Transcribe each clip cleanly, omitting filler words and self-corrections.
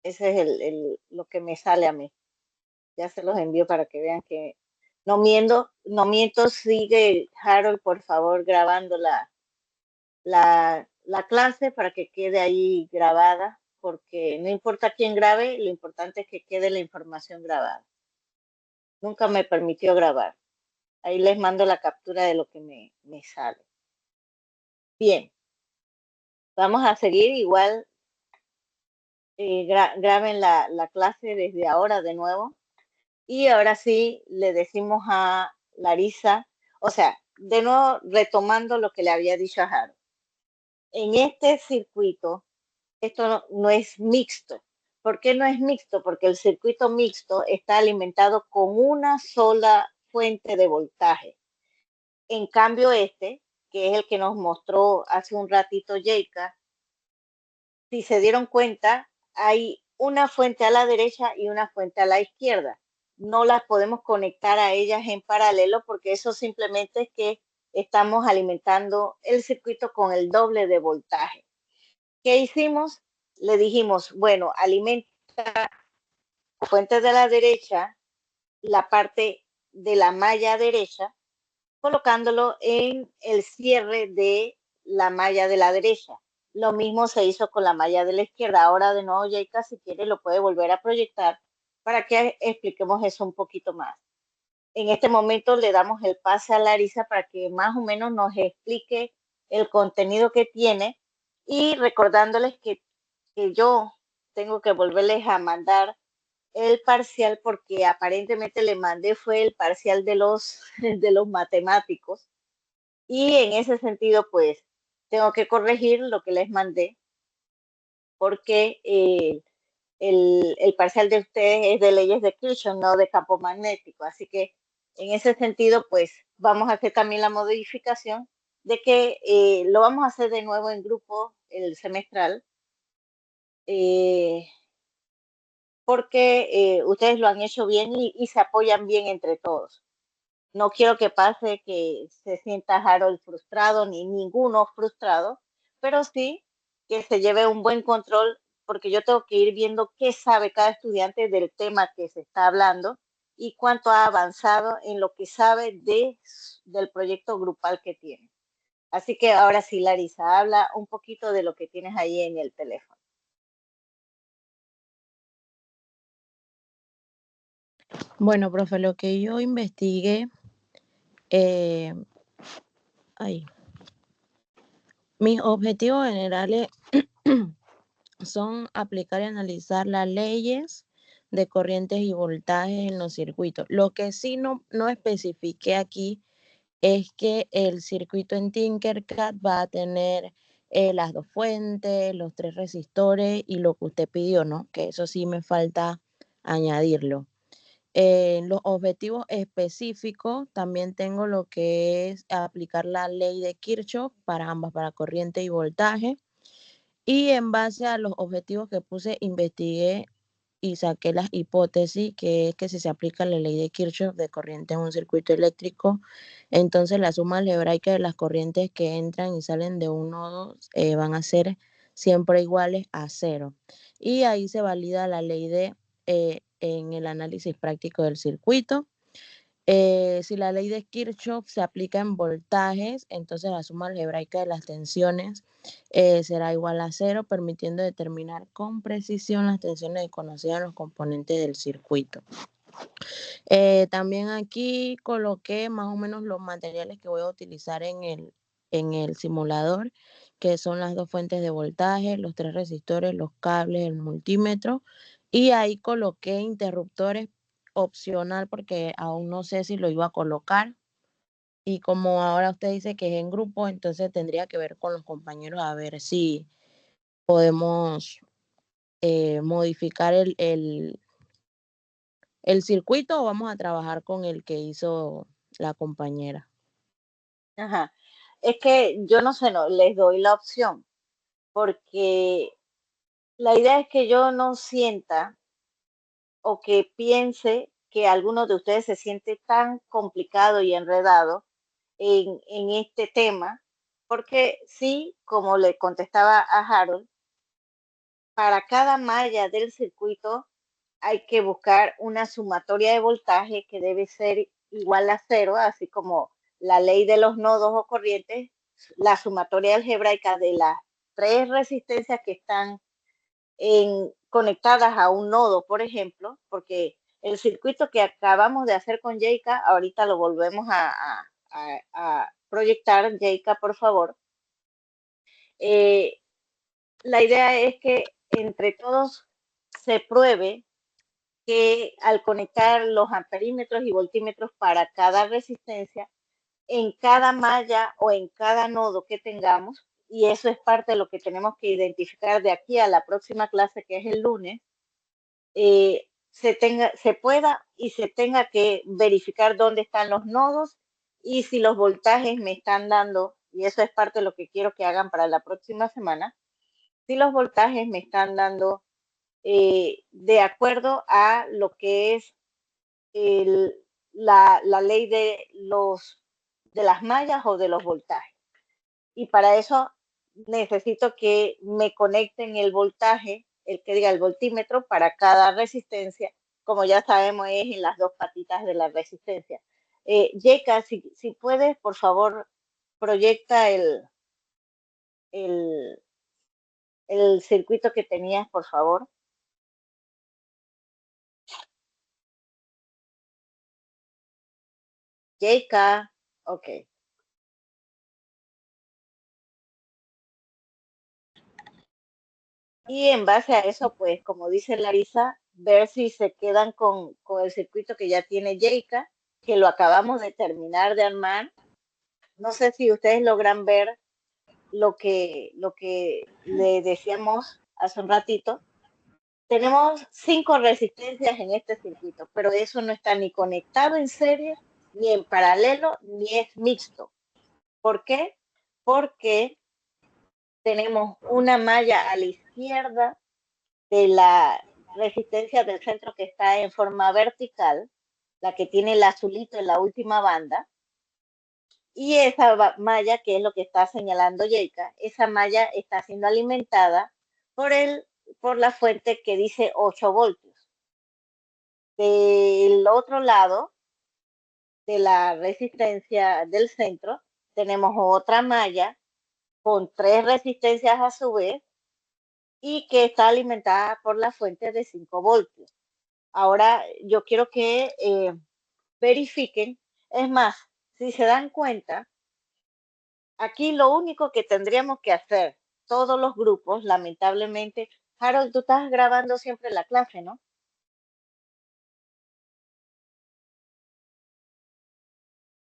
Ese es lo que me sale a mí. Ya se los envío para que vean que no miento, no miento. Sigue, Harold, por favor, grabando la clase para que quede ahí grabada, porque no importa quién grabe, lo importante es que quede la información grabada. Nunca me permitió grabar. Ahí les mando la captura de lo que me sale. Bien, vamos a seguir igual. Graben la clase desde ahora de nuevo. Y ahora sí le decimos a Larisa, o sea, de nuevo retomando lo que le había dicho a Harold. En este circuito, esto no es mixto. ¿Por qué no es mixto? Porque el circuito mixto está alimentado con una sola fuente de voltaje. En cambio, este, que es el que nos mostró hace un ratito Jayka, si se dieron cuenta, hay una fuente a la derecha y una fuente a la izquierda. No las podemos conectar a ellas en paralelo porque eso simplemente es que estamos alimentando el circuito con el doble de voltaje. ¿Qué hicimos? Le dijimos, bueno, alimenta la fuente de la derecha, la parte de la malla derecha, colocándolo en el cierre de la malla de la derecha. Lo mismo se hizo con la malla de la izquierda. Ahora de nuevo, Jaika, si quiere, lo puede volver a proyectar para que expliquemos eso un poquito más. En este momento le damos el pase a Larisa para que más o menos nos explique el contenido que tiene y recordándoles que yo tengo que volverles a mandar el parcial porque aparentemente le mandé fue el parcial de los matemáticos y en ese sentido pues tengo que corregir lo que les mandé porque el parcial de ustedes es de leyes de Kirchhoff, no de campo magnético. Así que en ese sentido, pues vamos a hacer también la modificación de que lo vamos a hacer de nuevo en grupo el semestral, eh, porque ustedes lo han hecho bien y se apoyan bien entre todos. No quiero que pase que se sienta Harold frustrado ni ninguno frustrado, pero sí que se lleve un buen control porque yo tengo que ir viendo qué sabe cada estudiante del tema que se está hablando y cuánto ha avanzado en lo que sabe del proyecto grupal que tiene. Así que ahora sí, Larisa, habla un poquito de lo que tienes ahí en el teléfono. Bueno, profe, lo que yo investigué, eh, ay, mis objetivos generales son aplicar y analizar las leyes de corrientes y voltajes en los circuitos. Lo que sí no especifiqué aquí es que el circuito en Tinkercad va a tener las dos fuentes, los tres resistores y lo que usted pidió, ¿no? Que eso sí me falta añadirlo. Los objetivos específicos, también tengo lo que es aplicar la ley de Kirchhoff para ambas, para corriente y voltaje. Y en base a los objetivos que puse, investigué y saqué las hipótesis, que es que si se aplica la ley de Kirchhoff de corriente en un circuito eléctrico, entonces la suma algebraica de las corrientes que entran y salen de un nodo van a ser siempre iguales a cero. Y ahí se valida la ley de en el análisis práctico del circuito. Si la ley de Kirchhoff se aplica en voltajes, entonces la suma algebraica de las tensiones será igual a cero, permitiendo determinar con precisión las tensiones desconocidas en los componentes del circuito. También aquí coloqué más o menos los materiales que voy a utilizar en el simulador, que son las dos fuentes de voltaje, los tres resistores, los cables, el multímetro, y ahí coloqué interruptores opcional porque aún no sé si lo iba a colocar. Y como ahora usted dice que es en grupo, entonces tendría que ver con los compañeros a ver si podemos modificar el circuito o vamos a trabajar con el que hizo la compañera. Ajá. Es que yo no sé, no, les doy la opción porque la idea es que yo no sienta o que piense que alguno de ustedes se siente tan complicado y enredado en este tema, porque sí, como le contestaba a Harold, para cada malla del circuito hay que buscar una sumatoria de voltaje que debe ser igual a cero, así como la ley de los nodos o corrientes, la sumatoria algebraica de las tres resistencias que están conectadas a un nodo, por ejemplo, porque el circuito que acabamos de hacer con Jayka, ahorita lo volvemos a proyectar. Jayka, por favor. La idea es que entre todos se pruebe que al conectar los amperímetros y voltímetros para cada resistencia, en cada malla o en cada nodo que tengamos, y eso es parte de lo que tenemos que identificar de aquí a la próxima clase, que es el lunes, se pueda y se tenga que verificar dónde están los nodos y si los voltajes me están dando, y eso es parte de lo que quiero que hagan para la próxima semana, si los voltajes me están dando de acuerdo a lo que es el, la ley de las mallas o de los voltajes. Y para eso necesito que me conecten el voltaje, el que diga el voltímetro para cada resistencia, como ya sabemos es en las dos patitas de la resistencia. Yeka, si puedes, por favor, proyecta el, el circuito que tenías, por favor. Yeka, ok. Y en base a eso, pues, como dice Larisa, ver si se quedan con el circuito que ya tiene Jayka, que lo acabamos de terminar de armar. No sé si ustedes logran ver lo que le decíamos hace un ratito. Tenemos 5 resistencias en este circuito, pero eso no está ni conectado en serie, ni en paralelo, ni es mixto. ¿Por qué? Porque tenemos una malla a la izquierda de la resistencia del centro que está en forma vertical, la que tiene el azulito en la última banda, y esa malla, que es lo que está señalando Jayka, esa malla está siendo alimentada por la fuente que dice 8 voltios. Del otro lado de la resistencia del centro, tenemos otra malla con 3 resistencias a su vez y que está alimentada por la fuente de 5 voltios. Ahora yo quiero que verifiquen, es más, si se dan cuenta, aquí lo único que tendríamos que hacer, todos los grupos, lamentablemente, Harold, tú estás grabando siempre la clase, ¿no?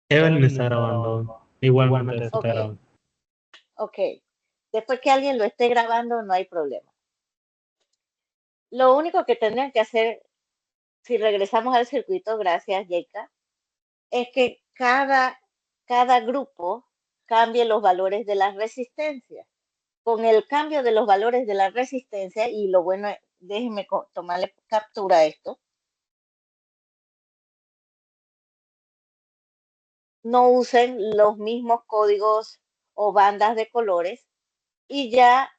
Evelyn está grabando. Igualmente está Ok, grabando. ok. Después que alguien lo esté grabando, no hay problema. Lo único que tendrían que hacer, si regresamos al circuito, gracias, Jayka, es que cada grupo cambie los valores de las resistencias. Con el cambio de los valores de la resistencia, y lo bueno, déjenme tomarle captura a esto, no usen los mismos códigos o bandas de colores, y ya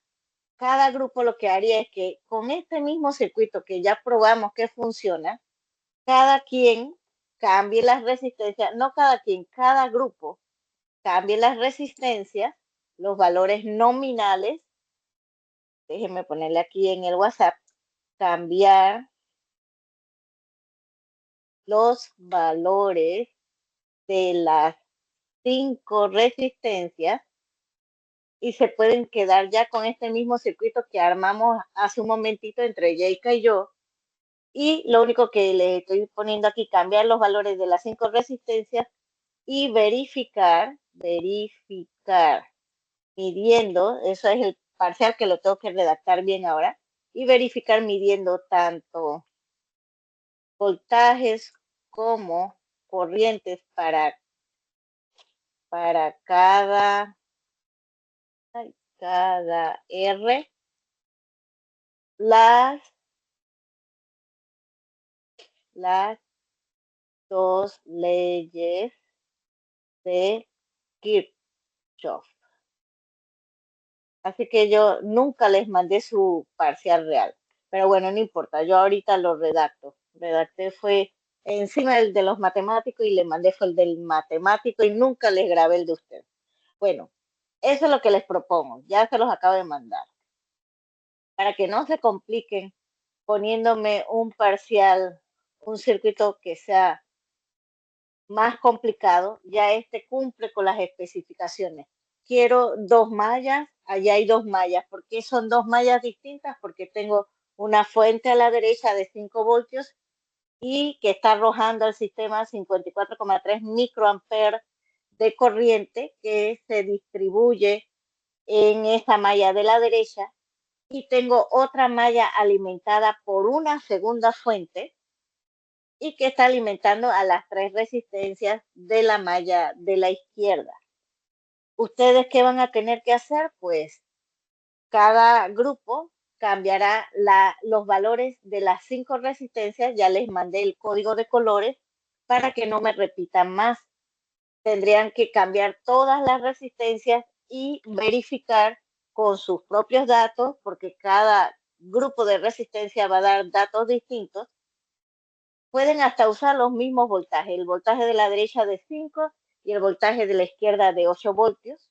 cada grupo lo que haría es que con este mismo circuito que ya probamos que funciona, cada quien cambie las resistencias, no cada quien, cada grupo cambie las resistencias, los valores nominales, déjenme ponerle aquí en el WhatsApp, cambiar los valores de las 5 resistencias y se pueden quedar ya con este mismo circuito que armamos hace un momentito entre Jayka y yo. Y lo único que le estoy poniendo aquí, cambiar los valores de las 5 resistencias y verificar, midiendo, eso es el parcial que lo tengo que redactar bien ahora, y verificar midiendo tanto voltajes como corrientes para cada R, las, las dos leyes de Kirchhoff. Así que yo nunca les mandé su parcial real. Pero bueno, no importa, yo ahorita lo redacto. Redacté fue encima el de los matemáticos y le mandé fue el del matemático y nunca les grabé el de usted. Bueno, eso es lo que les propongo. Ya se los acabo de mandar. Para que no se compliquen poniéndome un parcial, un circuito que sea más complicado, ya este cumple con las especificaciones. Quiero 2 mallas, allá hay 2 mallas. ¿Por qué son 2 mallas distintas? Porque tengo una fuente a la derecha de 5 voltios y que está arrojando al sistema 54,3 microamperes de corriente que se distribuye en esta malla de la derecha, y tengo otra malla alimentada por una segunda fuente y que está alimentando a las 3 resistencias de la malla de la izquierda. ¿Ustedes qué van a tener que hacer? Pues cada grupo cambiará los valores de las 5 resistencias. Ya les mandé el código de colores para que no me repitan más. Tendrían que cambiar todas las resistencias y verificar con sus propios datos, porque cada grupo de resistencia va a dar datos distintos. Pueden hasta usar los mismos voltajes, el voltaje de la derecha de 5 y el voltaje de la izquierda de 8 voltios,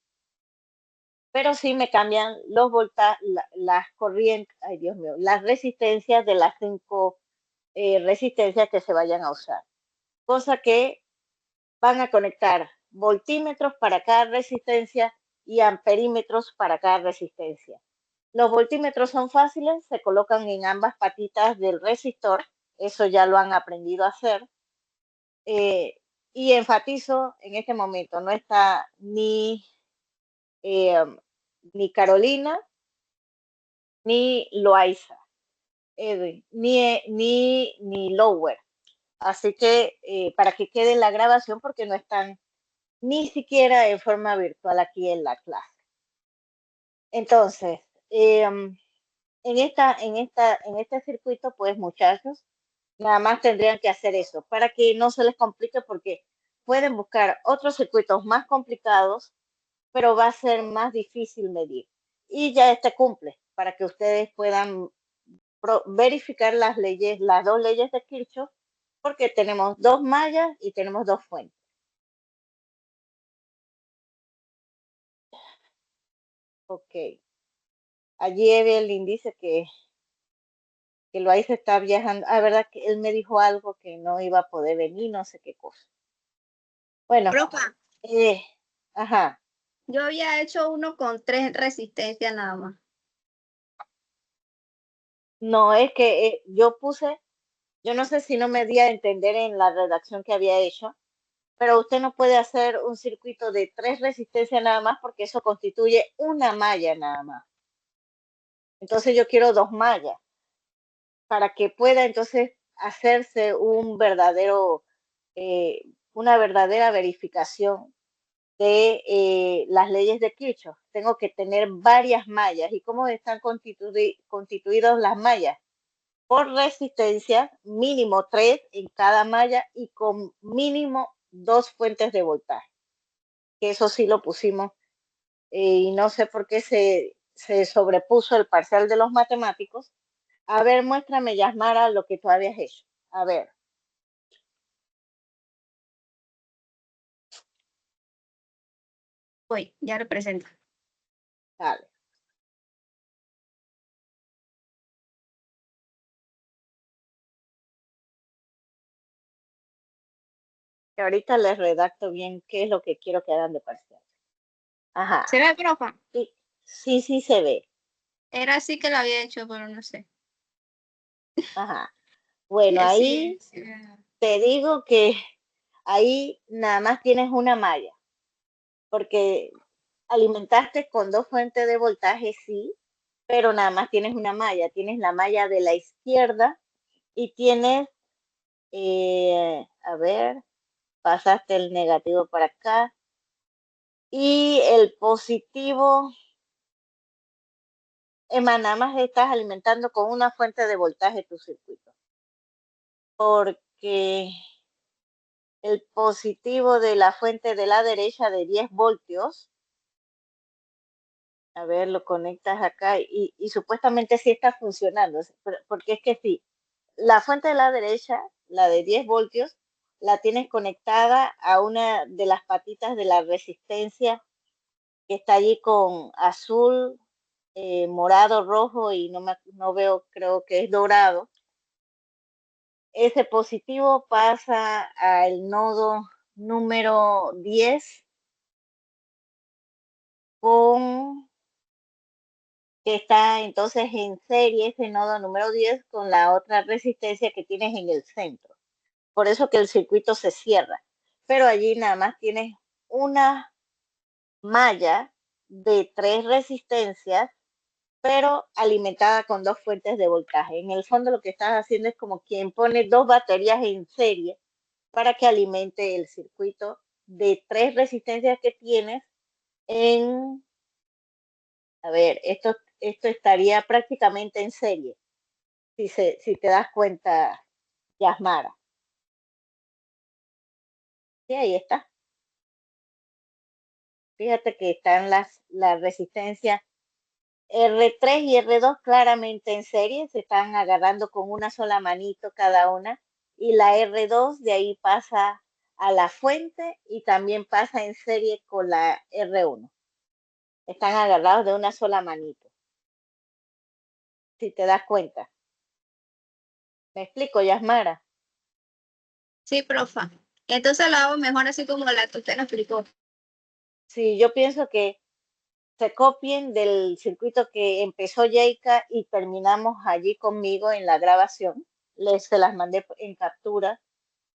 pero sí me cambian los voltajes, las corrientes, ay Dios mío, las resistencias de las 5 resistencias que se vayan a usar. Cosa que van a conectar voltímetros para cada resistencia y amperímetros para cada resistencia. Los voltímetros son fáciles, se colocan en ambas patitas del resistor, eso ya lo han aprendido a hacer. Y enfatizo en este momento, no está eh, ni Carolina ni Loaiza, Edwin, ni Lower. Así que para que quede en la grabación, porque no están ni siquiera en forma virtual aquí en la clase. Entonces, en este circuito, pues muchachos, nada más tendrían que hacer eso para que no se les complique, porque pueden buscar otros circuitos más complicados, pero va a ser más difícil medir. Y ya este cumple para que ustedes puedan verificar las leyes, las 2 leyes de Kirchhoff, porque tenemos 2 mallas y tenemos 2 fuentes. Ok. Allí Evelyn dice que Loaiza está viajando. Ah, verdad que él me dijo algo que no iba a poder venir, no sé qué cosa. Bueno, Profa, ajá. yo había hecho uno con 3 resistencias nada más. No, es que yo no sé si no me di a entender en la redacción que había hecho, pero usted no puede hacer un circuito de 3 resistencias nada más, porque eso constituye una malla nada más. Entonces yo quiero 2 mallas para que pueda entonces hacerse una verdadera verificación de las leyes de Kirchhoff. Tengo que tener varias mallas. ¿Y cómo están constituidos las mallas? Por resistencia, mínimo 3 en cada malla y con mínimo 2 fuentes de voltaje. Que eso sí lo pusimos, y no sé por qué se sobrepuso el parcial de los matemáticos. A ver, muéstrame, Yasmara, lo que tú habías hecho. A ver, Voy, ya lo presento. dale. Que ahorita les redacto bien qué es lo que quiero que hagan de parcial. Ajá. ¿Se ve, profa? Sí, sí se ve. Era así que lo había hecho, pero no sé. Ajá. Bueno, ahí Sí. te digo que ahí nada más tienes una malla, porque alimentaste con 2 fuentes de voltaje, sí, pero nada más tienes una malla. Tienes la malla de la izquierda y tienes, a ver, pasaste el negativo para acá y el positivo, nada más estás alimentando con una fuente de voltaje tu circuito, porque el positivo de la fuente de la derecha de 10 voltios A ver, lo conectas acá y supuestamente sí está funcionando, porque es que sí, la fuente de la derecha, la de 10 voltios, la tienes conectada a una de las patitas de la resistencia que está allí con azul, morado, rojo y no veo, creo que es dorado. Ese positivo pasa al nodo número 10 con que está entonces en serie ese nodo número 10 con la otra resistencia que tienes en el centro. Por eso que el circuito se cierra. Pero allí nada más tienes una malla de 3 resistencias, pero alimentada con 2 fuentes de voltaje. En el fondo lo que estás haciendo es como quien pone 2 baterías en serie para que alimente el circuito de 3 resistencias que tienes en, a ver, esto estaría prácticamente en serie, si te das cuenta, Yasmara. Sí, ahí está. Fíjate que están las resistencias R3 y R2 claramente en serie, se están agarrando con una sola manito cada una, y la R2 de ahí pasa a la fuente y también pasa en serie con la R1. Están agarrados de una sola manito, si te das cuenta. ¿Me explico, Yasmara? Sí, profa. Entonces lo hago mejor así como la que usted nos explicó. Sí, yo pienso que se copien del circuito que empezó Yeika y terminamos allí conmigo en la grabación. Se las mandé en captura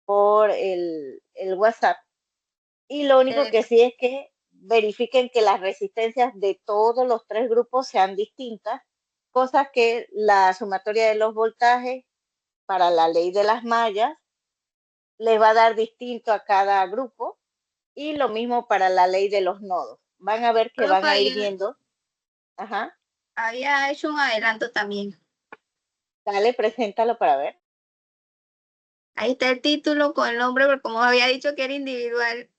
por el WhatsApp. Y lo único que sí es que verifiquen que las resistencias de todos los 3 grupos sean distintas, cosas que la sumatoria de los voltajes para la ley de las mallas les va a dar distinto a cada grupo, y lo mismo para la ley de los nodos. Van a ver que van Profa, a ir viendo. Ajá. había hecho un adelanto también. Dale, preséntalo para ver. Ahí está el título con el nombre, porque como había dicho que era individual,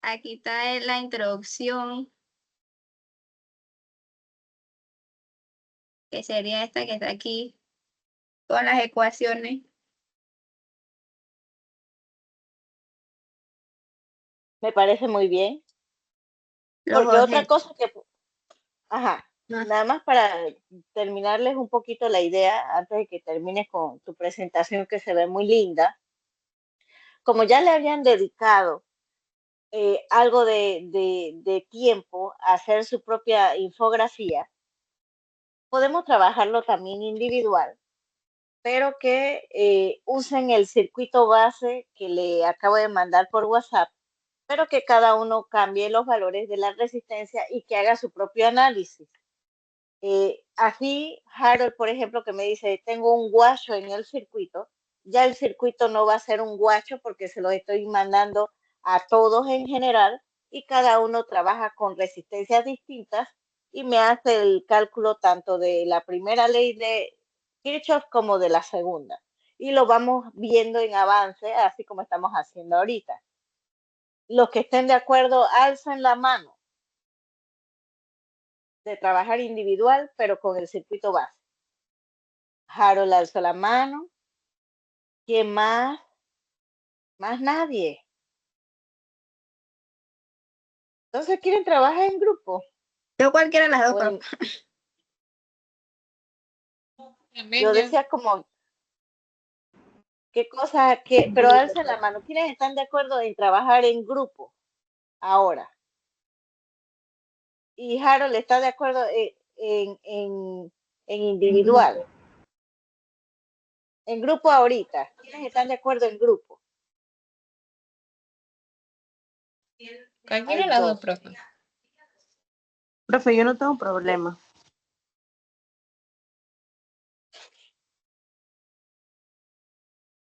aquí está la introducción, que sería esta que está aquí, con las ecuaciones. Me parece muy bien. Los Porque otra objetos. cosa que, ajá, Ah, nada más para terminarles un poquito la idea, antes de que termines con tu presentación que se ve muy linda, como ya le habían dedicado algo de tiempo a hacer su propia infografía, podemos trabajarlo también individual, pero que usen el circuito base que le acabo de mandar por WhatsApp, pero que cada uno cambie los valores de la resistencia y que haga su propio análisis. Así, Harold, por ejemplo, que me dice, tengo un guacho en el circuito, ya el circuito no va a ser un guacho porque se lo estoy mandando a todos en general y cada uno trabaja con resistencias distintas y me hace el cálculo tanto de la primera ley de Kirchhoff como de la segunda. Y lo vamos viendo en avance, así como estamos haciendo ahorita. Los que estén de acuerdo, alzan la mano de trabajar individual, pero con el circuito base. Harold alzó la mano. ¿Quién más? Más nadie. Entonces, ¿quieren trabajar en grupo? yo cualquiera de las dos, O en, profa. yo decía como, ¿qué cosa? Pero alza la mano. ¿Quiénes están de acuerdo en trabajar en grupo ahora? Y Harold está de acuerdo en individual. En grupo ahorita. ¿Quiénes están de acuerdo en grupo? Cualquiera Hay de las dos, dos. profa. Profe, yo no tengo problema.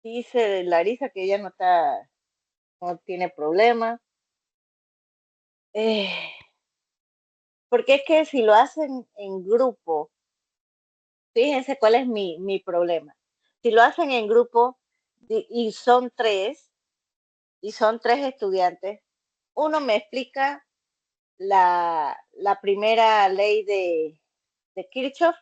Dice Larisa que ella no tiene problema. Porque es que si lo hacen en grupo, fíjense cuál es mi problema. Si lo hacen en grupo y son tres estudiantes, uno me explica la primera ley de Kirchhoff,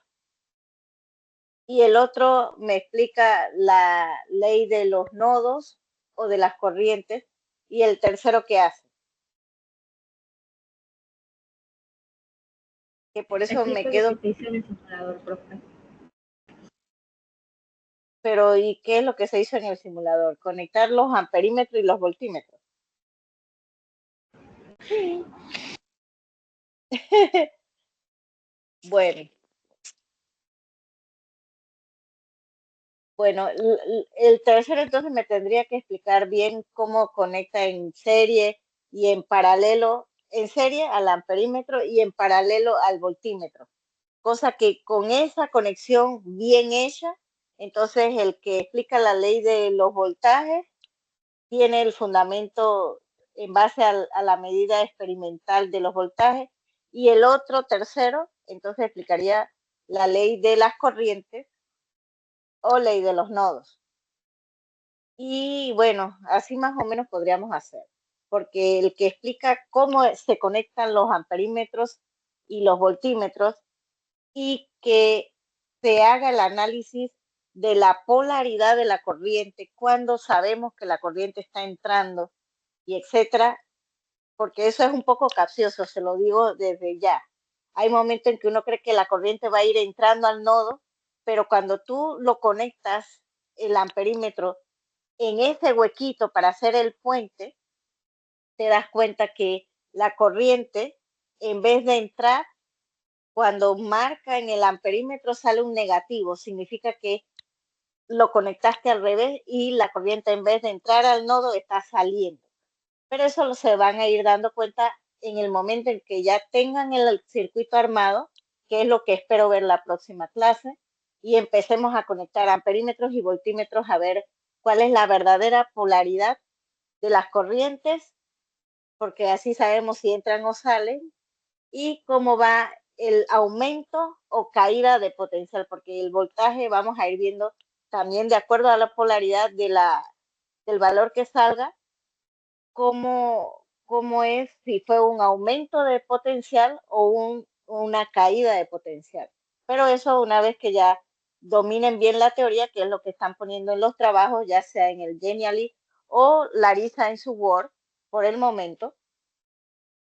y el otro me explica la ley de los nodos o de las corrientes, y el tercero qué hace. Que por eso me Explica quedo, lo que hizo en el simulador, profe. pero ¿y qué es lo que se hizo en el simulador? Conectar los amperímetros y los voltímetros. Sí. Bueno, bueno, el tercero entonces me tendría que explicar bien cómo conecta en serie y en paralelo, en serie al amperímetro y en paralelo al voltímetro. Cosa que con esa conexión bien hecha, entonces el que explica la ley de los voltajes tiene el fundamento en base a la medida experimental de los voltajes, y el otro tercero entonces explicaría la ley de las corrientes o ley de los nodos. Y bueno, así más o menos podríamos hacer, porque el que explica cómo se conectan los amperímetros y los voltímetros y que se haga el análisis de la polaridad de la corriente cuando sabemos que la corriente está entrando y etcétera, porque eso es un poco capcioso, se lo digo desde ya. Hay momentos en que uno cree que la corriente va a ir entrando al nodo, pero cuando tú lo conectas, el amperímetro, en ese huequito para hacer el puente, te das cuenta que la corriente, en vez de entrar, cuando marca en el amperímetro sale un negativo, significa que lo conectaste al revés y la corriente en vez de entrar al nodo está saliendo. Pero eso se van a ir dando cuenta en el momento en que ya tengan el circuito armado, que es lo que espero ver la próxima clase, y empecemos a conectar amperímetros y voltímetros a ver cuál es la verdadera polaridad de las corrientes, porque así sabemos si entran o salen, y cómo va el aumento o caída de potencial, porque el voltaje vamos a ir viendo también de acuerdo a la polaridad del valor que salga, cómo es, si fue un aumento de potencial o una caída de potencial. Pero eso una vez que ya dominen bien la teoría, que es lo que están poniendo en los trabajos, ya sea en el Genially o Larissa en su Word, por el momento,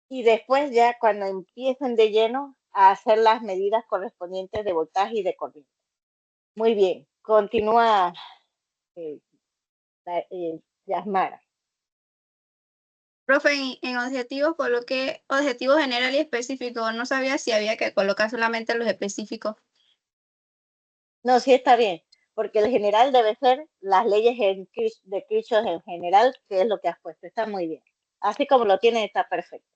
y después ya cuando empiecen de lleno a hacer las medidas correspondientes de voltaje y de corriente. Muy bien, continúa eh, Yasmara. Profe, en objetivos coloqué objetivos general y específico. No sabía si había que colocar solamente los específicos. No, sí está bien, porque el general debe ser las leyes de Kirchhoff en general, que es lo que has puesto. Está muy bien. Así como lo tienes, está perfecto.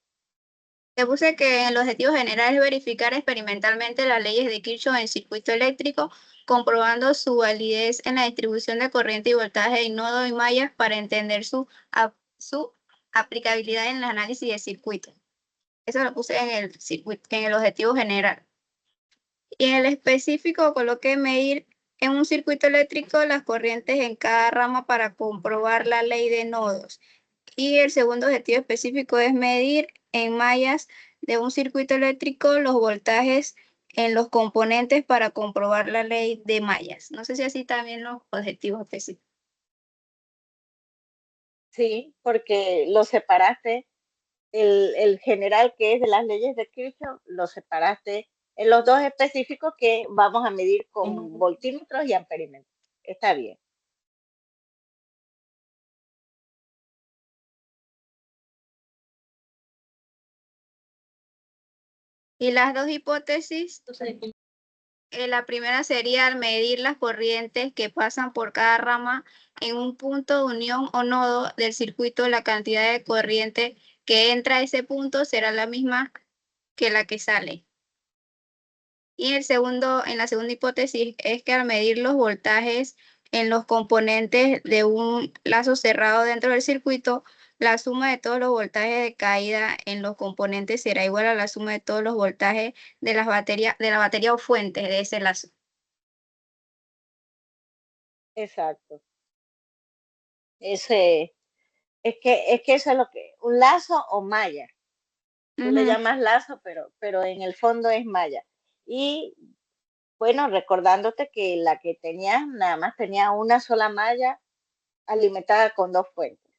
Le puse que el objetivo general es verificar experimentalmente las leyes de Kirchhoff en circuito eléctrico, comprobando su validez en la distribución de corriente y voltaje en nodos y mallas para entender su aplicabilidad en el análisis de circuito. Eso lo puse en el objetivo general. Y en el específico coloqué medir en un circuito eléctrico las corrientes en cada rama para comprobar la ley de nodos. Y el segundo objetivo específico es medir en mallas de un circuito eléctrico los voltajes en los componentes para comprobar la ley de mallas. No sé si así también los objetivos específicos. Sí, porque lo separaste, el general que es de las leyes de Kirchhoff, lo separaste en los dos específicos que vamos a medir con voltímetros y amperímetros. Está bien. Y las dos hipótesis, la primera sería al medir las corrientes que pasan por cada rama en un punto de unión o nodo del circuito, la cantidad de corriente que entra a ese punto será la misma que la que sale. Y en la segunda hipótesis es que al medir los voltajes en los componentes de un lazo cerrado dentro del circuito, la suma de todos los voltajes de caída en los componentes será igual a la suma de todos los voltajes de la batería o fuente de ese lazo. Exacto. Es que eso es lo que, un lazo o malla. Tú le Ujú. llamas lazo, pero en el fondo es malla. Y bueno, recordándote que la que tenías nada más tenía una sola malla alimentada con dos fuentes.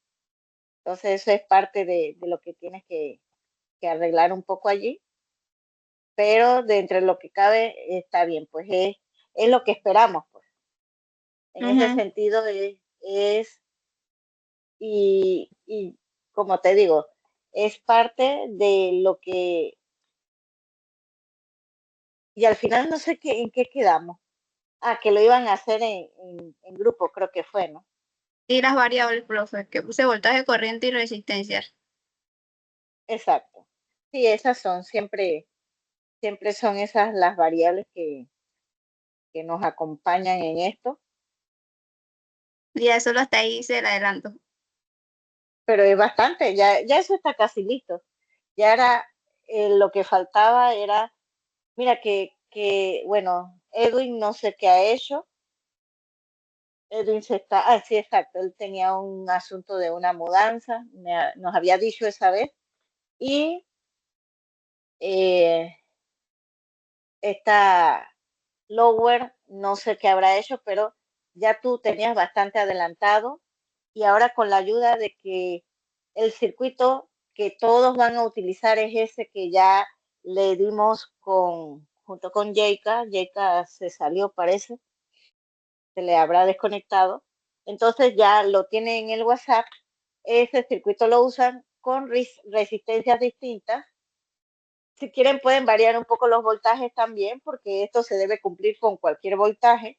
Entonces eso es parte de lo que tienes que arreglar un poco allí, pero de entre lo que cabe está bien, pues es lo que esperamos, pues. En ese Ujú. sentido y como te digo, es parte de lo que, y al final no sé en qué quedamos. Ah, que lo iban a hacer en grupo, creo que fue, ¿no? Y las variables, profe, que puse voltaje, corriente y resistencia. Exacto. Sí, esas son siempre son esas las variables que nos acompañan en esto, Y ya solo hasta ahí hice el adelanto. pero es bastante, ya eso está casi listo. Ya era, lo que faltaba era, mira bueno, Edwin no sé qué ha hecho, Edwin sí, exacto, él tenía un asunto de una mudanza, nos había dicho esa vez, y eh, esta Lower, no sé qué habrá hecho, pero ya tú tenías bastante adelantado y ahora con la ayuda de que el circuito que todos van a utilizar es ese que ya le dimos junto con Jayka. Jayka se salió, parece, se le habrá desconectado. Entonces ya lo tienen en el WhatsApp. Ese circuito lo usan con resistencias distintas. Si quieren pueden variar un poco los voltajes también, porque esto se debe cumplir con cualquier voltaje.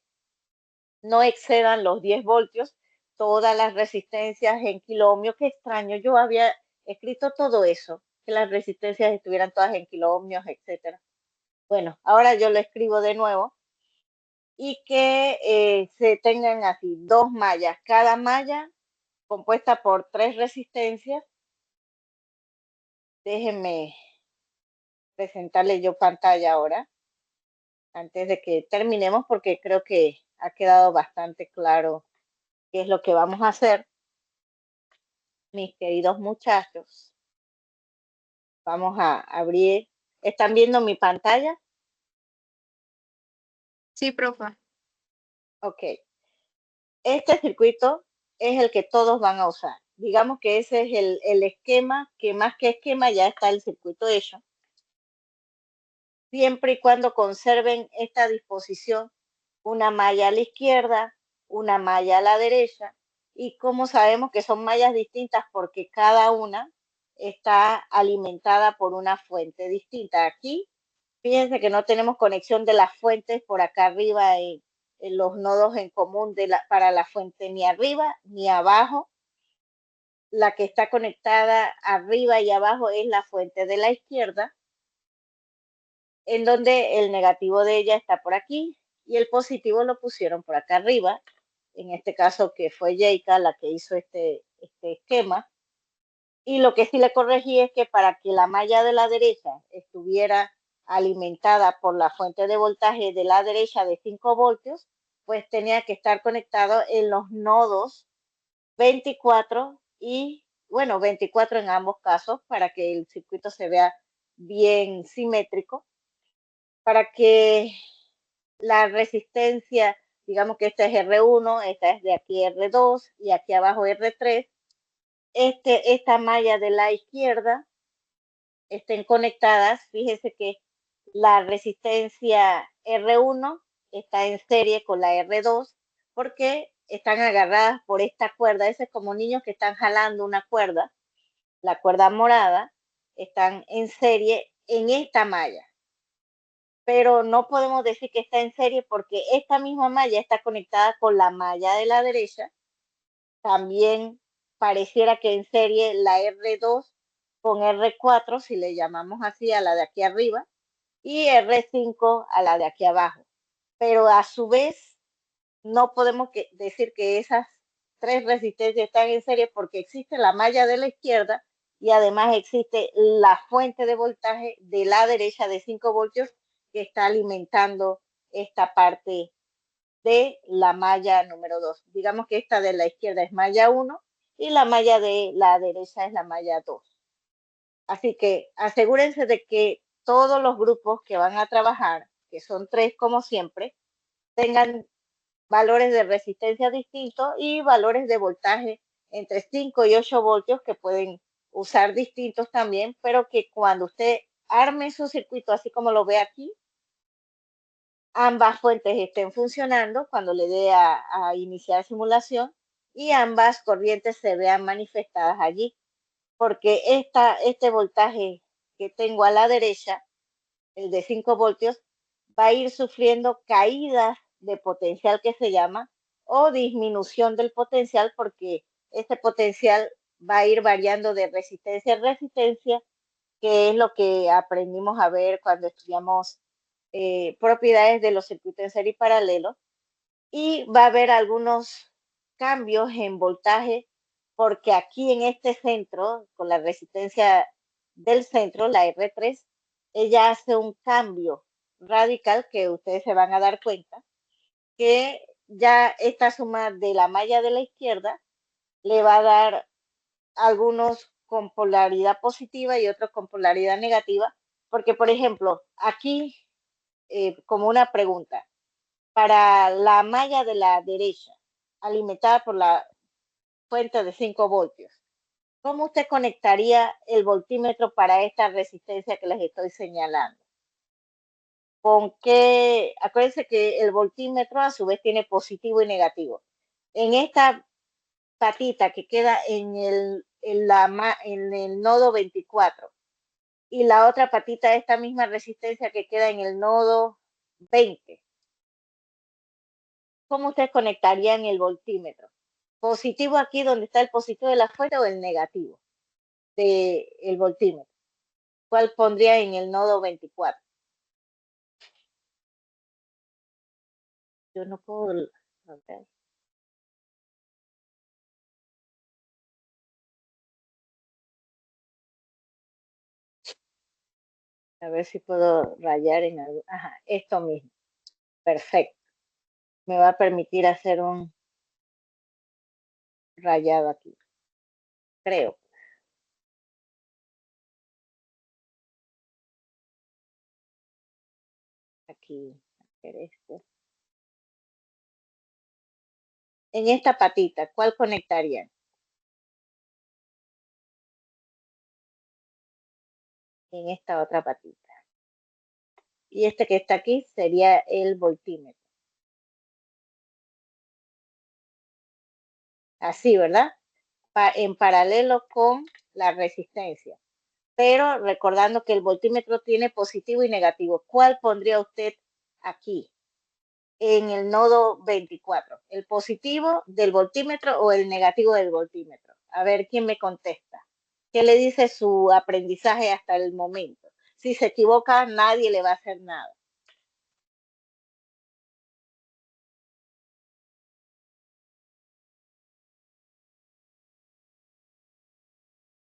No excedan los 10 voltios, todas las resistencias en kiloohmios. Qué extraño, yo había escrito todo eso, que las resistencias estuvieran todas en kiloohmios, etcétera. Bueno, ahora yo lo escribo de nuevo y que se tengan así dos mallas, cada malla compuesta por 3 resistencias. Déjenme presentarle yo pantalla ahora, antes de que terminemos, porque creo que ha quedado bastante claro qué es lo que vamos a hacer, mis queridos muchachos. Vamos a abrir. ¿Están viendo mi pantalla? Sí, profe. Ok. Este circuito es el que todos van a usar. Digamos que ese es el esquema, que más que esquema ya está el circuito hecho. Siempre y cuando conserven esta disposición, una malla a la izquierda, una malla a la derecha. Y como sabemos que son mallas distintas porque cada una está alimentada por una fuente distinta. Aquí fíjense que no tenemos conexión de las fuentes por acá arriba en los nodos en común para la fuente ni arriba ni abajo. La que está conectada arriba y abajo es la fuente de la izquierda, en donde el negativo de ella está por aquí y el positivo lo pusieron por acá arriba. En este caso que fue Jayka la que hizo este esquema. Y lo que sí le corregí es que para que la malla de la derecha estuviera alimentada por la fuente de voltaje de la derecha de 5 voltios, pues tenía que estar conectado en los nodos 24 y, bueno, 24 en ambos casos para que el circuito se vea bien simétrico, para que la resistencia, digamos que esta es R1, esta es de aquí R2 y aquí abajo R3, esta malla de la izquierda estén conectadas. Fíjese que la resistencia R1 está en serie con la R2 porque están agarradas por esta cuerda. Ese es como niños que están jalando una cuerda, la cuerda morada, están en serie en esta malla. Pero no podemos decir que está en serie porque esta misma malla está conectada con la malla de la derecha. También pareciera que en serie la R2 con R4, si le llamamos así a la de aquí arriba, y R5 a la de aquí abajo. Pero a su vez, no podemos decir que esas 3 resistencias están en serie porque existe la malla de la izquierda y además existe la fuente de voltaje de la derecha de 5 voltios que está alimentando esta parte de la malla número 2. Digamos que esta de la izquierda es malla 1 y la malla de la derecha es la malla 2. Así que asegúrense de que todos los grupos que van a trabajar, que son 3 como siempre, tengan valores de resistencia distintos y valores de voltaje entre 5 y 8 voltios que pueden usar distintos también, pero que cuando usted arme su circuito así como lo ve aquí, ambas fuentes estén funcionando cuando le dé a iniciar simulación y ambas corrientes se vean manifestadas allí, porque este voltaje que tengo a la derecha, el de 5 voltios, va a ir sufriendo caídas de potencial que se llama o disminución del potencial porque este potencial va a ir variando de resistencia a resistencia, que es lo que aprendimos a ver cuando estudiamos propiedades de los circuitos en serie y paralelo, y va a haber algunos cambios en voltaje porque aquí en este centro, con la resistencia del centro, la R3, ella hace un cambio radical que ustedes se van a dar cuenta que ya esta suma de la malla de la izquierda le va a dar algunos con polaridad positiva y otros con polaridad negativa, porque por ejemplo, aquí como una pregunta, para la malla de la derecha, alimentada por la fuente de 5 voltios, ¿cómo usted conectaría el voltímetro para esta resistencia que les estoy señalando? ¿Con qué? Acuérdense que el voltímetro a su vez tiene positivo y negativo. En esta patita que queda en el nodo 24 y la otra patita, esta misma resistencia que queda en el nodo 20, ¿cómo ustedes conectarían el voltímetro? ¿Positivo aquí donde está el positivo de la fuente o el negativo del voltímetro? ¿Cuál pondría en el nodo 24? Yo no puedo. Okay. A ver si puedo rayar en algo. Ajá, esto mismo. Perfecto. Me va a permitir hacer un rayado aquí. Creo. Aquí. Hacer esto. En esta patita, ¿cuál conectarían? En esta otra patita. Y este que está aquí sería el voltímetro. Así, ¿verdad? En paralelo con la resistencia. Pero recordando que el voltímetro tiene positivo y negativo. ¿Cuál pondría usted aquí en el nodo 24? ¿El positivo del voltímetro o el negativo del voltímetro? A ver quién me contesta. ¿Qué le dice su aprendizaje hasta el momento? Si se equivoca, nadie le va a hacer nada.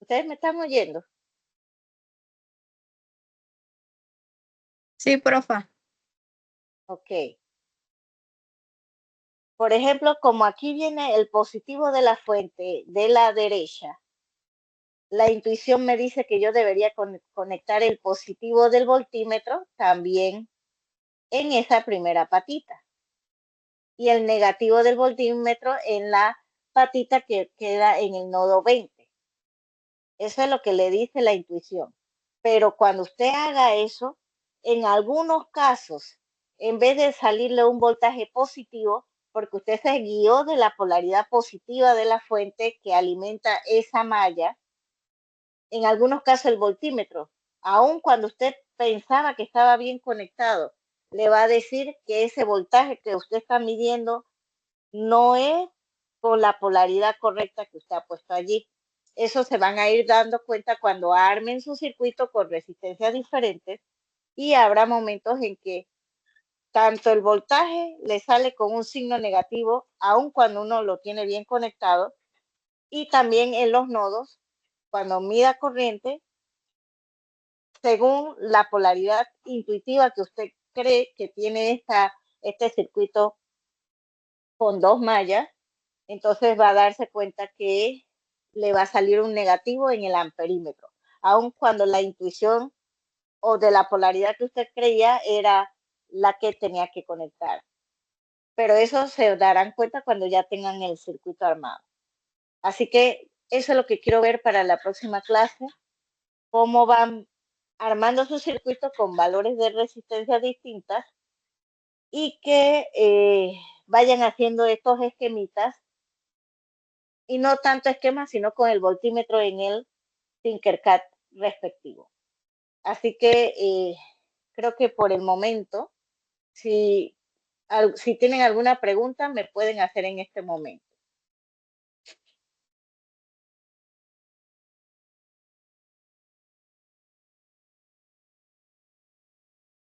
¿Ustedes me están oyendo? Sí, profa. Ok. Por ejemplo, como aquí viene el positivo de la fuente de la derecha, la intuición me dice que yo debería conectar el positivo del voltímetro también en esa primera patita y el negativo del voltímetro en la patita que queda en el nodo 20. Eso es lo que le dice la intuición. Pero cuando usted haga eso, en algunos casos, en vez de salirle un voltaje positivo, porque usted se guió de la polaridad positiva de la fuente que alimenta esa malla, en algunos casos el voltímetro, aun cuando usted pensaba que estaba bien conectado, le va a decir que ese voltaje que usted está midiendo no es con la polaridad correcta que usted ha puesto allí. Eso se van a ir dando cuenta cuando armen su circuito con resistencias diferentes y habrá momentos en que tanto el voltaje le sale con un signo negativo, aun cuando uno lo tiene bien conectado, y también en los nodos, cuando mida corriente, según la polaridad intuitiva que usted cree que tiene este circuito con 2 mallas, entonces va a darse cuenta que le va a salir un negativo en el amperímetro. aun cuando la intuición o de la polaridad que usted creía era la que tenía que conectar. Pero eso se darán cuenta cuando ya tengan el circuito armado. Así que eso es lo que quiero ver para la próxima clase, cómo van armando su circuito con valores de resistencia distintas y que vayan haciendo estos esquemitas, y no tanto esquemas, sino con el voltímetro en el Tinkercad respectivo. Así que creo que por el momento, si tienen alguna pregunta, me pueden hacer en este momento.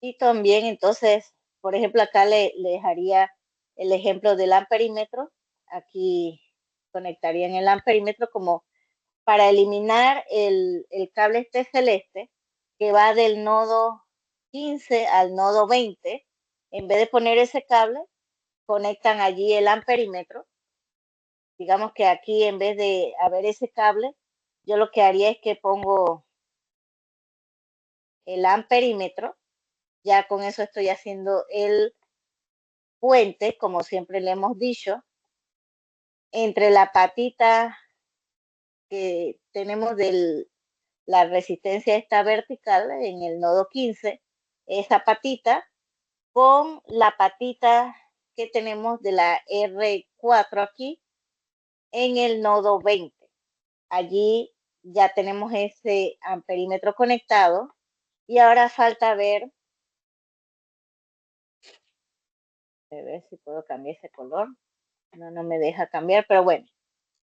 Y también, entonces, por ejemplo, acá le dejaría el ejemplo del amperímetro. Aquí conectarían el amperímetro como para eliminar el cable este celeste que va del nodo 15 al nodo 20. En vez de poner ese cable, conectan allí el amperímetro. Digamos que aquí, en vez de haber ese cable, yo lo que haría es que pongo el amperímetro. Ya con eso estoy haciendo el puente, como siempre le hemos dicho, entre la patita que tenemos de la resistencia esta vertical en el nodo 15, esa patita, con la patita que tenemos de la R4 aquí en el nodo 20. Allí ya tenemos ese amperímetro conectado y ahora falta ver, a ver si puedo cambiar ese color. No me deja cambiar, pero bueno,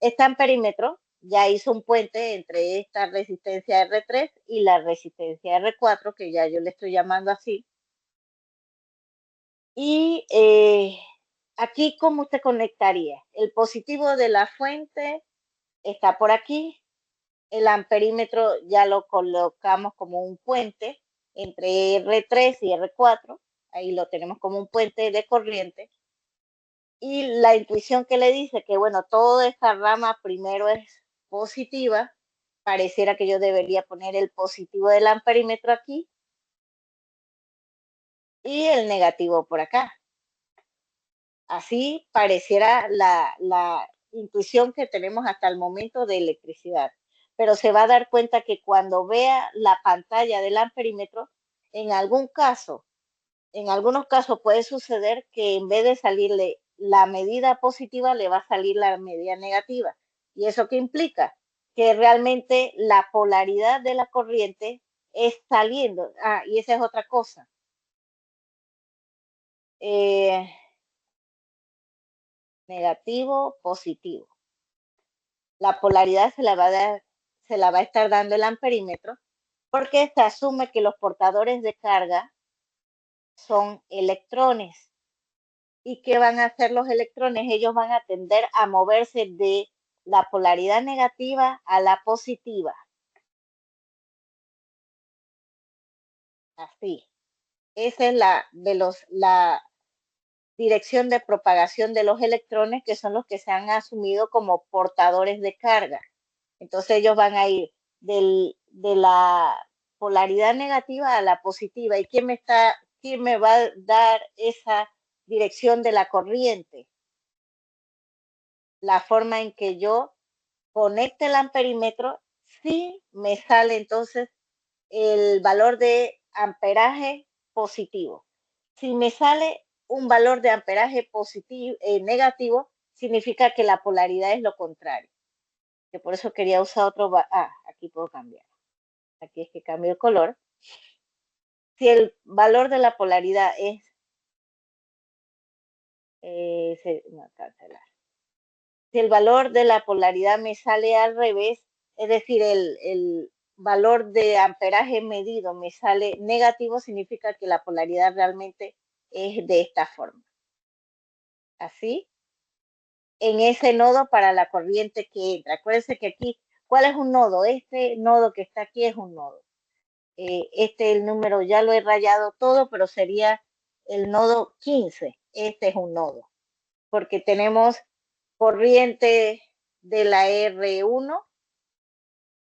este amperímetro ya hizo un puente entre esta resistencia R3 y la resistencia R4, que ya yo le estoy llamando así. Y aquí, ¿cómo usted conectaría? El positivo de la fuente está por aquí. El amperímetro ya lo colocamos como un puente entre R3 y R4. Ahí lo tenemos como un puente de corriente. Y la intuición que le dice que, bueno, toda esta rama primero es positiva, pareciera que yo debería poner el positivo del amperímetro aquí y el negativo por acá. Así pareciera la intuición que tenemos hasta el momento de electricidad. Pero se va a dar cuenta que cuando vea la pantalla del amperímetro, en algunos casos puede suceder que en vez de salirle la medida positiva, le va a salir la medida negativa. ¿Y eso qué implica? Que realmente la polaridad de la corriente es saliendo. Y esa es otra cosa. Negativo, positivo. La polaridad se la va a estar dando el amperímetro porque se asume que los portadores de carga son electrones. ¿Y qué van a hacer los electrones? Ellos van a tender a moverse de la polaridad negativa a la positiva. Así. Esa es la dirección de propagación de los electrones, que son los que se han asumido como portadores de carga. Entonces ellos van a ir de la polaridad negativa a la positiva. ¿Y quién me va a dar esa dirección de la corriente? La forma en que yo conecte el amperímetro, sí me sale entonces el valor de amperaje positivo. Si me sale un valor de amperaje positivo, negativo, significa que la polaridad es lo contrario. Que por eso quería usar otro. Aquí puedo cambiar. Aquí es que cambio el color. Si el valor de la polaridad es cancelar. Si el valor de la polaridad me sale al revés, es decir, el valor de amperaje medido me sale negativo, significa que la polaridad realmente es de esta forma. Así, en ese nodo para la corriente que entra. Acuérdense que aquí, ¿cuál es un nodo? Este nodo que está aquí es un nodo. El número ya lo he rayado todo, pero sería el nodo 15. Este es un nodo, porque tenemos corriente de la R1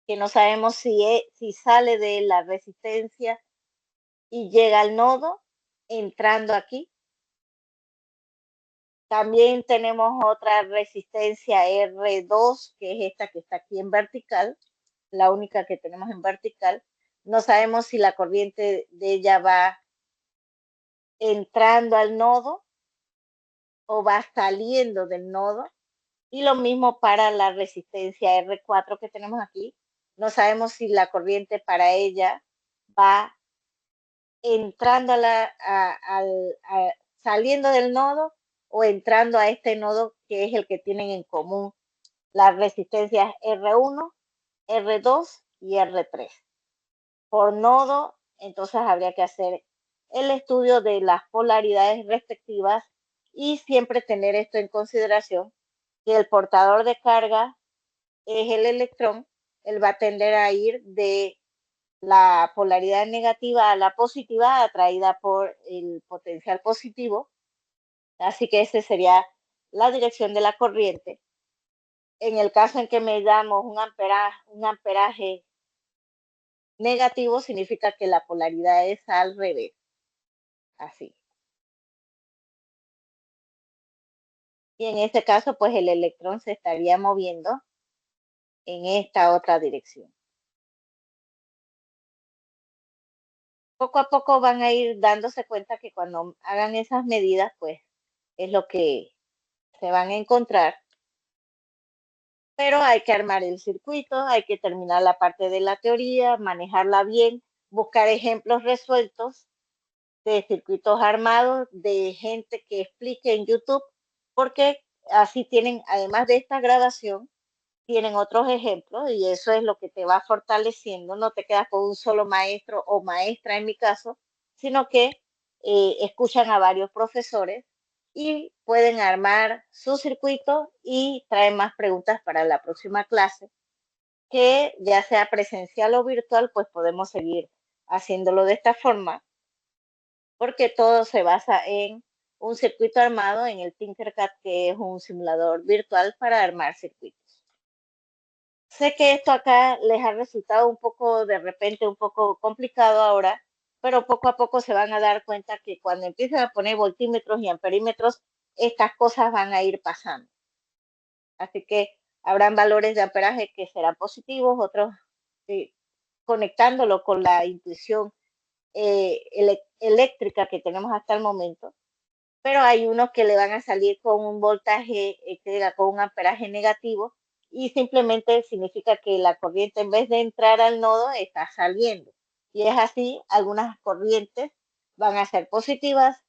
que no sabemos si sale de la resistencia y llega al nodo entrando aquí. También tenemos otra resistencia R2, que es esta que está aquí en vertical, la única que tenemos en vertical. No sabemos si la corriente de ella va entrando al nodo o va saliendo del nodo. Y lo mismo para la resistencia R4 que tenemos aquí. No sabemos si la corriente para ella va entrando saliendo del nodo o entrando a este nodo que es el que tienen en común las resistencias R1, R2 y R3. Por nodo, entonces habría que hacer el estudio de las polaridades respectivas y siempre tener esto en consideración, que el portador de carga es el electrón, él va a tender a ir de la polaridad negativa a la positiva atraída por el potencial positivo. Así que esa sería la dirección de la corriente. En el caso en que medamos un amperaje negativo, significa que la polaridad es al revés. Así. Y en este caso, pues el electrón se estaría moviendo en esta otra dirección. Poco a poco van a ir dándose cuenta que cuando hagan esas medidas, pues es lo que se van a encontrar. Pero hay que armar el circuito, hay que terminar la parte de la teoría, manejarla bien, buscar ejemplos resueltos de circuitos armados, de gente que explique en YouTube, porque así tienen, además de esta grabación, tienen otros ejemplos y eso es lo que te va fortaleciendo. No te quedas con un solo maestro o maestra en mi caso, sino que escuchan a varios profesores y pueden armar su circuito y traen más preguntas para la próxima clase, que ya sea presencial o virtual, pues podemos seguir haciéndolo de esta forma, porque todo se basa en un circuito armado en el Tinkercad, que es un simulador virtual para armar circuitos. Sé que esto acá les ha resultado un poco, de repente, un poco complicado ahora, pero poco a poco se van a dar cuenta que cuando empiecen a poner voltímetros y amperímetros, estas cosas van a ir pasando. Así que habrán valores de amperaje que serán positivos, otros conectándolo con la intuición eléctrica que tenemos hasta el momento, pero hay unos que le van a salir con un voltaje, con un amperaje negativo, y simplemente significa que la corriente, en vez de entrar al nodo, está saliendo. Y es así, algunas corrientes van a ser positivas,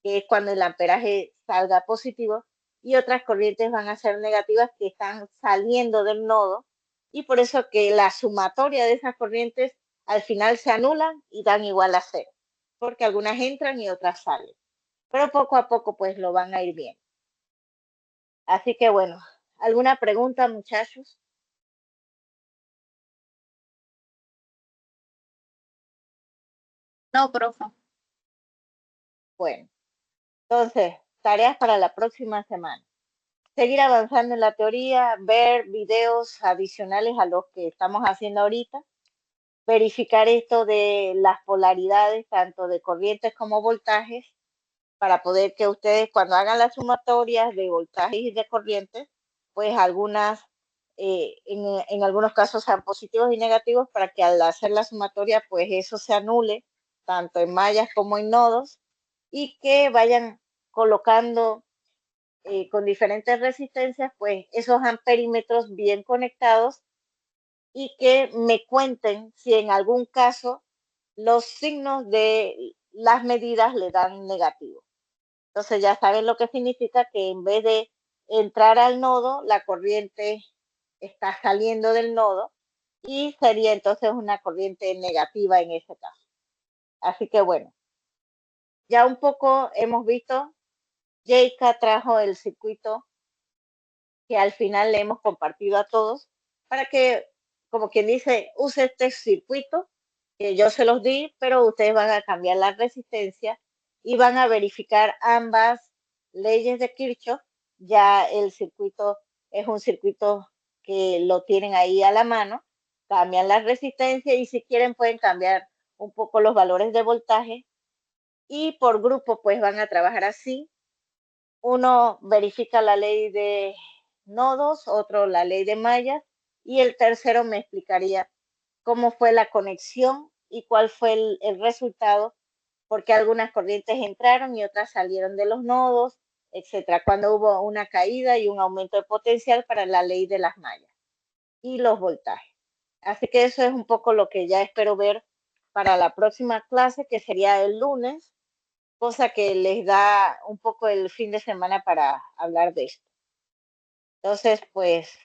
que es cuando el amperaje salga positivo, y otras corrientes van a ser negativas, que están saliendo del nodo, y por eso que la sumatoria de esas corrientes al final se anulan y dan igual a cero, porque algunas entran y otras salen. Pero poco a poco pues lo van a ir viendo. Así que bueno, ¿alguna pregunta, muchachos? No, profe. Bueno, entonces, tareas para la próxima semana. Seguir avanzando en la teoría, ver videos adicionales a los que estamos haciendo ahorita, verificar esto de las polaridades, tanto de corrientes como voltajes, para poder que ustedes cuando hagan las sumatorias de voltajes y de corrientes, pues algunas, en algunos casos sean positivos y negativos, para que al hacer la sumatoria, pues eso se anule, tanto en mallas como en nodos, y que vayan colocando con diferentes resistencias, pues esos amperímetros bien conectados, y que me cuenten si en algún caso los signos de las medidas le dan negativo. Entonces ya saben lo que significa que en vez de entrar al nodo, la corriente está saliendo del nodo y sería entonces una corriente negativa en ese caso. Así que bueno, ya un poco hemos visto, Jayka trajo el circuito que al final le hemos compartido a todos para que, como quien dice, use este circuito que yo se los di, pero ustedes van a cambiar la resistencia y van a verificar ambas leyes de Kirchhoff. Ya el circuito es un circuito que lo tienen ahí a la mano, cambian la resistencia y si quieren pueden cambiar un poco los valores de voltaje y por grupo pues van a trabajar así. Uno verifica la ley de nodos, otro la ley de mallas y el tercero me explicaría cómo fue la conexión y cuál fue el resultado, porque algunas corrientes entraron y otras salieron de los nodos, etcétera, cuando hubo una caída y un aumento de potencial para la ley de las mallas y los voltajes. Así que eso es un poco lo que ya espero ver para la próxima clase, que sería el lunes, cosa que les da un poco el fin de semana para hablar de esto. Entonces, pues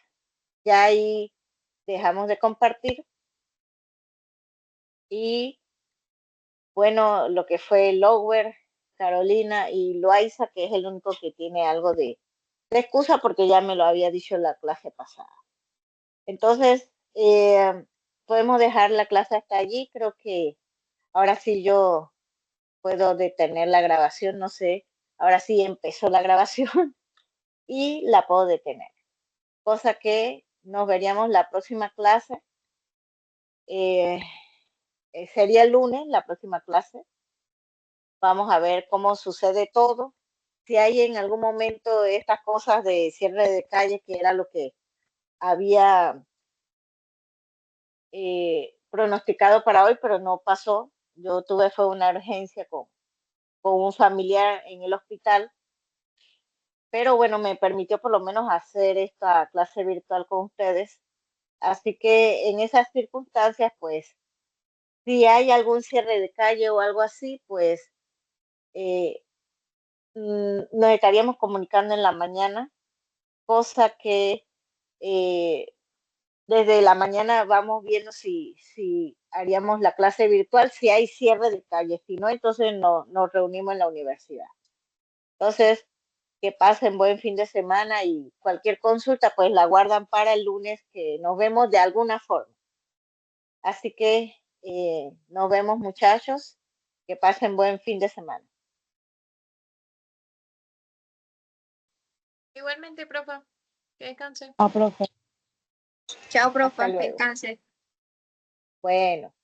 ya ahí dejamos de compartir y bueno, lo que fue Lower, Carolina y Loaiza, que es el único que tiene algo de excusa porque ya me lo había dicho en la clase pasada. Entonces, podemos dejar la clase hasta allí. Creo que ahora sí yo puedo detener la grabación, no sé. Ahora sí empezó la grabación y la puedo detener. Cosa que nos veríamos la próxima clase. Sería el lunes la próxima clase. Vamos a ver cómo sucede todo. Si hay en algún momento estas cosas de cierre de calle, que era lo que había pronosticado para hoy, pero no pasó. Yo tuve fue una urgencia con un familiar en el hospital, pero bueno, me permitió por lo menos hacer esta clase virtual con ustedes. Así que en esas circunstancias, pues, si hay algún cierre de calle o algo así, pues nos estaríamos comunicando en la mañana, cosa que desde la mañana vamos viendo si haríamos la clase virtual, si hay cierre de calle, si no, entonces nos reunimos en la universidad. Entonces, que pasen buen fin de semana y cualquier consulta, pues la guardan para el lunes, que nos vemos de alguna forma. Así que nos vemos, muchachos, que pasen buen fin de semana. Igualmente, profe, que descanse. Profe. Chao, profe, Hasta luego. descanse. Bueno.